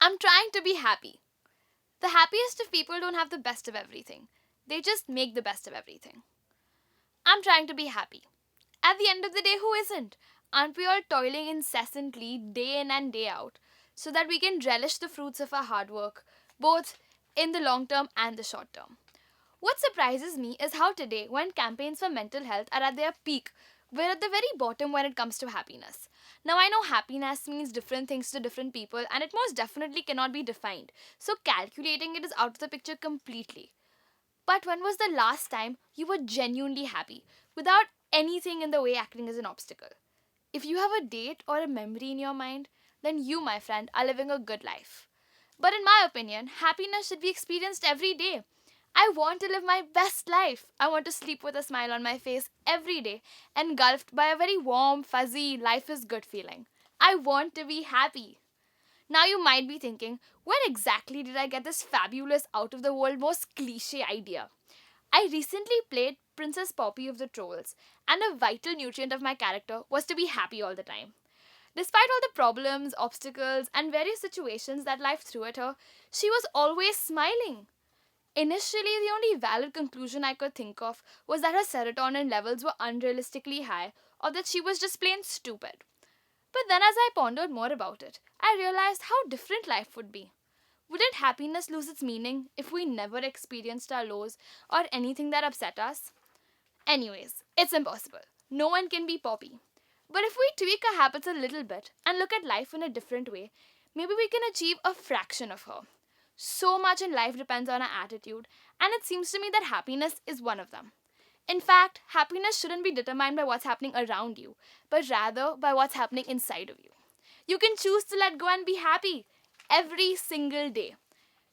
I'm trying to be happy. The happiest of people don't have the best of everything. They just make the best of everything. I'm trying to be happy. At the end of the day, who isn't? Aren't we all toiling incessantly, day in and day out, so that we can relish the fruits of our hard work, both in the long term and the short term? What surprises me is how today, when campaigns for mental health are at their peak, we're at the very bottom when it comes to happiness. Now, I know happiness means different things to different people, and it most definitely cannot be defined, so calculating it is out of the picture completely. But when was the last time you were genuinely happy, without anything in the way acting as an obstacle? If you have a date or a memory in your mind, then you, my friend, are living a good life. But in my opinion, happiness should be experienced every day. I want to live my best life. I want to sleep with a smile on my face every day, engulfed by a very warm, fuzzy, life is good feeling. I want to be happy. Now you might be thinking, where exactly did I get this fabulous, out of the world, most cliche idea? I recently played Princess Poppy of the Trolls, and a vital nutrient of my character was to be happy all the time. Despite all the problems, obstacles, and various situations that life threw at her, she was always smiling. Initially, the only valid conclusion I could think of was that her serotonin levels were unrealistically high, or that she was just plain stupid. But then, as I pondered more about it, I realized how different life would be. Wouldn't happiness lose its meaning if we never experienced our lows or anything that upset us? Anyways, it's impossible. No one can be Poppy. But if we tweak our habits a little bit and look at life in a different way, maybe we can achieve a fraction of her. So much in life depends on our attitude, and it seems to me that happiness is one of them. In fact, happiness shouldn't be determined by what's happening around you, but rather by what's happening inside of you. You can choose to let go and be happy every single day.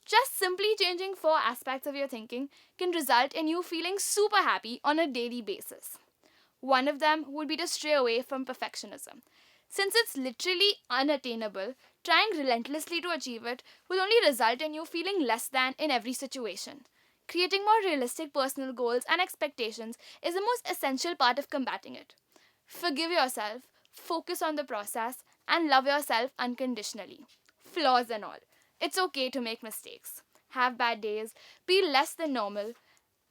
Just simply changing four aspects of your thinking can result in you feeling super happy on a daily basis. One of them would be to stray away from perfectionism. Since it's literally unattainable, trying relentlessly to achieve it will only result in you feeling less than in every situation. Creating more realistic personal goals and expectations is the most essential part of combating it. Forgive yourself, focus on the process, and love yourself unconditionally. Flaws and all. It's okay to make mistakes, have bad days, be less than normal,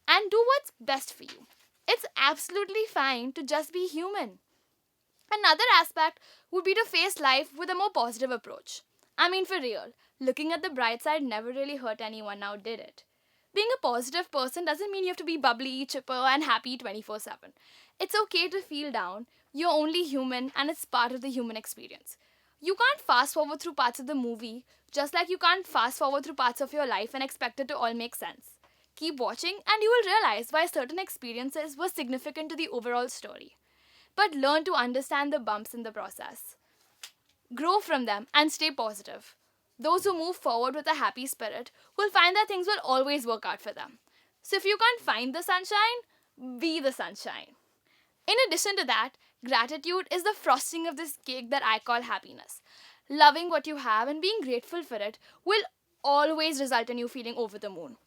and do what's best for you. It's absolutely fine to just be human. Another aspect would be to face life with a more positive approach. I mean, for real, looking at the bright side never really hurt anyone now, did it? Being a positive person doesn't mean you have to be bubbly, chipper, and happy 24/7. It's okay to feel down. You're only human, and it's part of the human experience. You can't fast forward through parts of the movie, just like you can't fast forward through parts of your life and expect it to all make sense. Keep watching, and you will realize why certain experiences were significant to the overall story. But learn to understand the bumps in the process. Grow from them and stay positive. Those who move forward with a happy spirit will find that things will always work out for them. So if you can't find the sunshine, be the sunshine. In addition to that, gratitude is the frosting of this cake that I call happiness. Loving what you have and being grateful for it will always result in you feeling over the moon.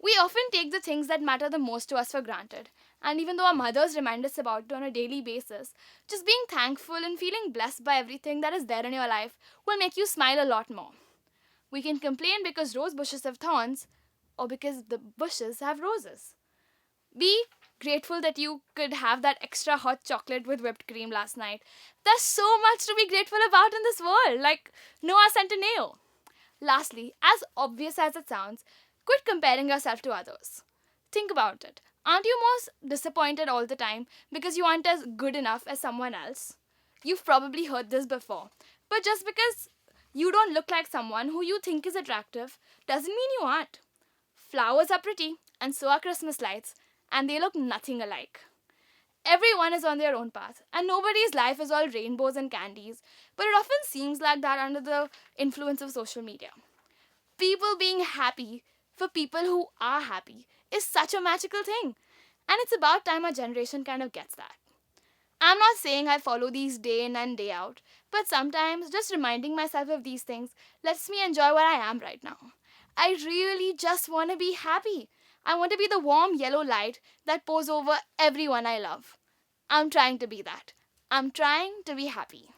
We often take the things that matter the most to us for granted, and even though our mothers remind us about it on a daily basis, just being thankful and feeling blessed by everything that is there in your life will make you smile a lot more. We can complain because rose bushes have thorns, or because the bushes have roses. Be grateful that you could have that extra hot chocolate with whipped cream last night. There's so much to be grateful about in this world, like Noah Centineo. Lastly, as obvious as it sounds, quit comparing yourself to others. Think about it. Aren't you most disappointed all the time because you aren't as good enough as someone else? You've probably heard this before, but just because you don't look like someone who you think is attractive doesn't mean you aren't. Flowers are pretty, and so are Christmas lights, and they look nothing alike. Everyone is on their own path, and nobody's life is all rainbows and candies, but it often seems like that under the influence of social media. People being happy for people who are happy is such a magical thing, and it's about time our generation kind of gets that. I'm not saying I follow these day in and day out, but sometimes just reminding myself of these things lets me enjoy where I am right now. I really just want to be happy. I want to be the warm yellow light that pours over everyone I love. I'm trying to be that. I'm trying to be happy.